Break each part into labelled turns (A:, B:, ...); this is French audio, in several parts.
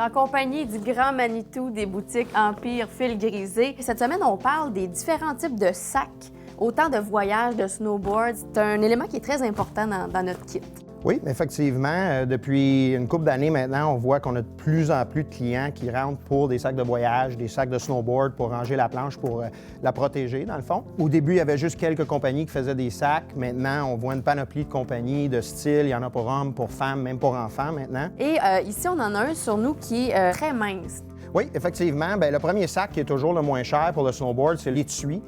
A: en compagnie du grand Manitou des boutiques Empire Fil Grisé. Cette semaine, on parle des différents types de sacs, autant de voyages, de snowboard. C'est un élément qui est très important dans notre kit.
B: Oui, effectivement. Depuis une couple d'années maintenant, on voit qu'on a de plus en plus de clients qui rentrent pour des sacs de voyage, des sacs de snowboard pour ranger la planche, pour la protéger, dans le fond. Au début, il y avait juste quelques compagnies qui faisaient des sacs. Maintenant, on voit une panoplie de compagnies, de styles. Il y en a pour hommes, pour femmes, même pour enfants maintenant.
A: Et ici, on en a un sur nous qui est très mince.
B: Oui, effectivement. Bien, le premier sac qui est toujours le moins cher pour le snowboard, c'est l'étui.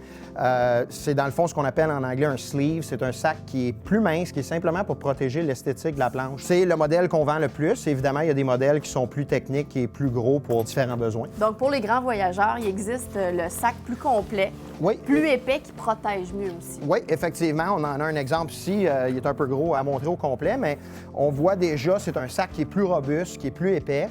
B: C'est dans le fond ce qu'on appelle en anglais un sleeve. C'est un sac qui est plus mince, qui est simplement pour protéger l'esthétique de la planche. C'est le modèle qu'on vend le plus. Évidemment, il y a des modèles qui sont plus techniques et plus gros pour différents besoins.
A: Donc, pour les grands voyageurs, il existe le sac plus complet,
B: oui.
A: Plus épais, qui protège mieux aussi.
B: Oui, effectivement. On en a un exemple ici. Il est un peu gros à montrer au complet, mais on voit déjà, c'est un sac qui est plus robuste, qui est plus épais.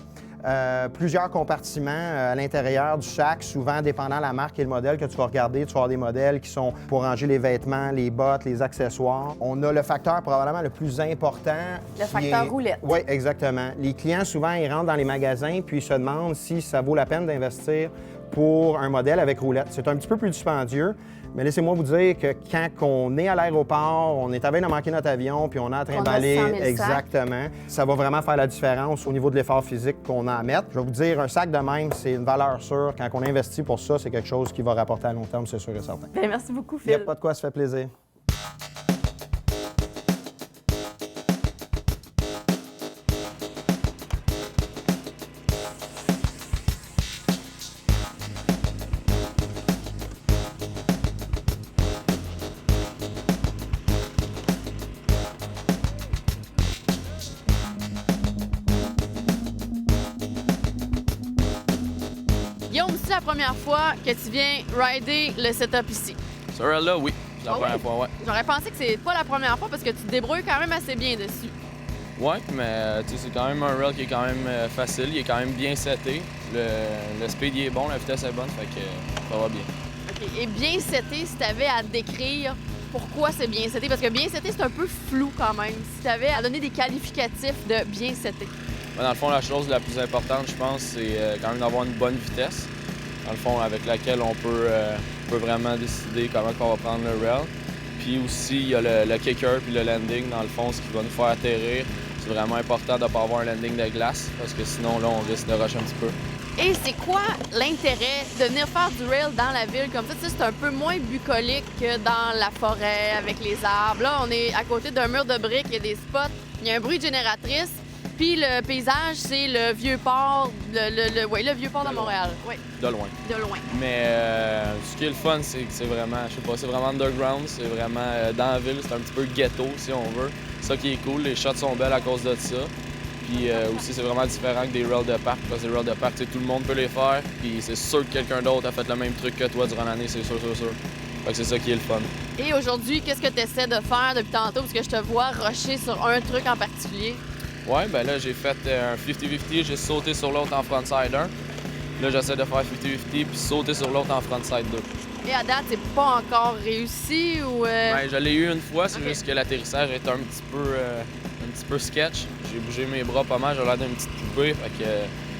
B: Plusieurs compartiments à l'intérieur du sac, souvent dépendant de la marque et le modèle que tu vas regarder. Tu vas avoir des modèles qui sont pour ranger les vêtements, les bottes, les accessoires. On a le facteur probablement le plus important.
A: Le facteur roulette.
B: Oui, exactement. Les clients, souvent, ils rentrent dans les magasins puis ils se demandent si ça vaut la peine d'investir pour un modèle avec roulette. C'est un petit peu plus dispendieux, mais laissez-moi vous dire que quand on est à l'aéroport, on est à veille de manquer notre avion, puis on a à trimballer, exactement, ça va vraiment faire la différence au niveau de l'effort physique qu'on a à mettre. Je vais vous dire, un sac de même, c'est une valeur sûre. Quand on investit pour ça, c'est quelque chose qui va rapporter à long terme, c'est sûr et certain.
A: Bien, merci beaucoup, Phil.
B: Il n'y a pas de quoi, ça fait plaisir.
A: Guillaume, c'est la première fois que tu viens rider le setup ici.
C: Là, oui. C'est la première fois, ouais.
A: J'aurais pensé que c'est pas la première fois parce que tu te débrouilles quand même assez bien dessus.
C: Ouais, mais c'est quand même un rail qui est quand même facile. Il est quand même bien seté. Le speed il est bon, la vitesse est bonne, fait que ça va bien.
A: OK. Et bien seté, si tu avais à décrire pourquoi c'est bien seté, parce que bien seté, c'est un peu flou quand même. Si tu avais à donner des qualificatifs de bien seté.
C: Dans le fond, la chose la plus importante, je pense, c'est quand même d'avoir une bonne vitesse. Dans le fond, avec laquelle on peut vraiment décider comment on va prendre le rail. Puis aussi, il y a le kicker puis le landing, dans le fond, ce qui va nous faire atterrir. C'est vraiment important de ne pas avoir un landing de glace, parce que sinon, là, on risque de rusher un petit peu.
A: Et c'est quoi l'intérêt de venir faire du rail dans la ville comme ça? Tu sais, c'est un peu moins bucolique que dans la forêt avec les arbres. Là, on est à côté d'un mur de briques, il y a des spots, il y a un bruit de génératrice. Puis le paysage, c'est le vieux port, le vieux port de Montréal. Oui.
C: De loin.
A: De loin.
C: Mais ce qui est le fun, c'est que c'est vraiment, je sais pas, c'est vraiment underground, c'est vraiment dans la ville, c'est un petit peu ghetto si on veut. C'est ça qui est cool, les shots sont belles à cause de ça. Puis aussi, c'est vraiment différent que des rails de parc, parce que des rails de parc, tout le monde peut les faire, puis c'est sûr que quelqu'un d'autre a fait le même truc que toi durant l'année, c'est sûr. Fait que c'est ça qui est le fun.
A: Et aujourd'hui, qu'est-ce que tu essaies de faire depuis tantôt? Parce que je te vois rusher sur un truc en particulier.
C: Ouais, ben là, j'ai fait un 50-50, j'ai sauté sur l'autre en frontside 1. Là, j'essaie de faire 50-50 puis sauter sur l'autre en frontside 2.
A: Et à date, c'est pas encore réussi ou...
C: Ben, je l'ai eu une fois, c'est juste que l'atterrissage est un petit peu sketch. J'ai bougé mes bras pas mal, j'ai l'air d'une petite poupée, fait que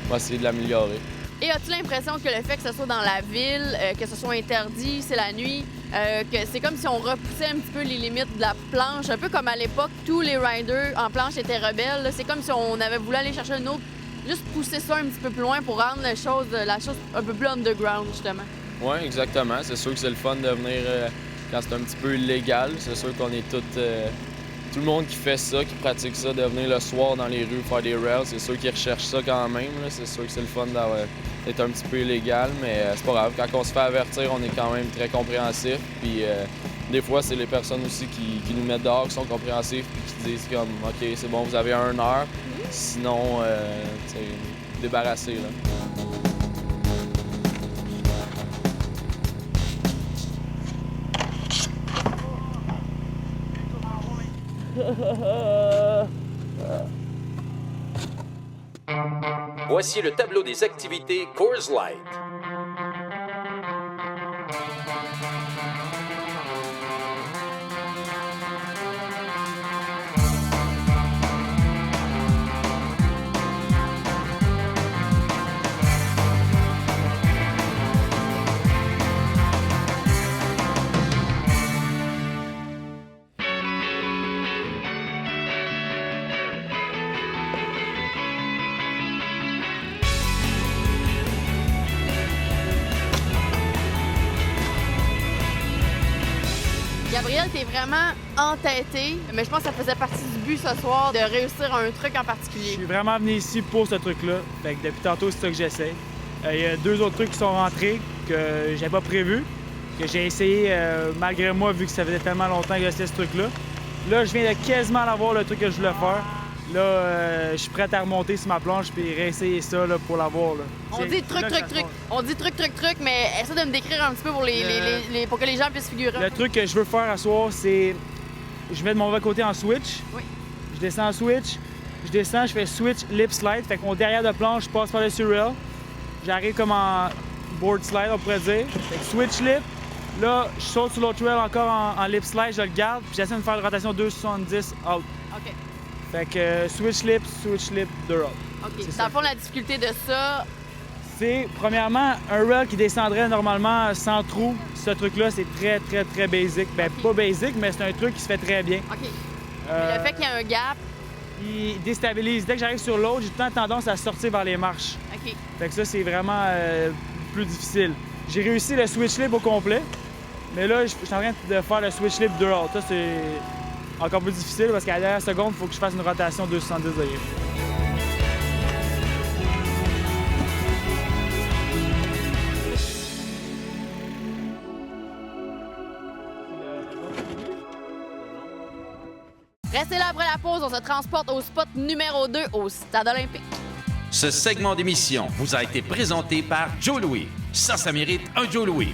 C: on va essayer de l'améliorer.
A: Et as-tu l'impression que le fait que ce soit dans la ville, que ce soit interdit, c'est la nuit, que c'est comme si on repoussait un petit peu les limites de la planche, un peu comme à l'époque, tous les riders en planche étaient rebelles. Là. C'est comme si on avait voulu aller chercher une autre, juste pousser ça un petit peu plus loin pour rendre la chose un peu plus underground, justement.
C: Oui, exactement. C'est sûr que c'est le fun de venir quand c'est un petit peu illégal. C'est sûr qu'on est tout le monde qui fait ça, qui pratique ça, de venir le soir dans les rues faire des rails, c'est sûr qu'ils recherchent ça quand même. C'est sûr que c'est le fun d'être un petit peu illégal, mais c'est pas grave. Quand on se fait avertir, on est quand même très compréhensif. Puis des fois, c'est les personnes aussi qui nous mettent dehors, qui sont compréhensifs, puis qui disent comme « OK, c'est bon, vous avez 1 heure. Sinon, débarrassez. » là.
D: Voici le tableau des activités Coors Light.
A: Gabriel, t'es vraiment entêté, mais je pense que ça faisait partie du but ce soir de réussir un truc en
E: Je
A: particulier.
E: suis vraiment venu ici pour ce truc-là. Fait que depuis tantôt, c'est ça que j'essaie. Il y a 2 autres trucs qui sont rentrés que j'avais pas prévu, que j'ai essayé malgré moi, vu que ça faisait tellement longtemps que j'essayais ce truc-là. Là, je viens de quasiment l'avoir, le truc que je voulais faire. Là, je suis prêt à remonter sur ma planche puis réessayer ça là, pour l'avoir. Là.
A: On
E: C'est
A: dit
E: là
A: truc,
E: que
A: truc,
E: ça se
A: truc.
E: passe.
A: On dit truc, truc, truc, mais essaie de me décrire un petit peu pour, pour que les gens puissent figurer.
E: Le truc que je veux faire à soir, c'est... Je mets de mon mauvais côté en switch.
A: Oui.
E: Je descends en switch. Je descends, je fais switch, lip slide. Fait que mon derrière de planche, je passe par le rail. J'arrive comme en board slide, on pourrait dire. Fait que switch lip. Là, je saute sur l'autre rail encore en lip slide, je le garde. Puis j'essaie de faire une rotation 270 out.
A: OK.
E: Fait que switch lip, deux out.
A: OK.
E: C'est
A: Dans
E: ça.
A: le fond, la difficulté de ça,
E: C'est, premièrement, un rail qui descendrait normalement sans trou. Ce truc-là, c'est très, très, très basic. Ben, pas basic, mais c'est un truc qui se fait très bien.
A: OK.
E: Euh,
A: Le fait qu'il y a un gap,
E: Il déstabilise. Dès que j'arrive sur l'autre, j'ai tout le temps tendance à sortir vers les marches.
A: OK.
E: Fait que ça, c'est vraiment plus difficile. J'ai réussi le switch lip au complet, mais là, je suis en train de faire le switch lip 2 out. Ça, c'est encore plus difficile parce qu'à la dernière seconde, il faut que je fasse une rotation 270 degrés.
A: Restez là après la pause, on se transporte au spot numéro 2 au Stade olympique.
D: Ce segment d'émission vous a été présenté par Joe Louis. Ça mérite un Joe Louis.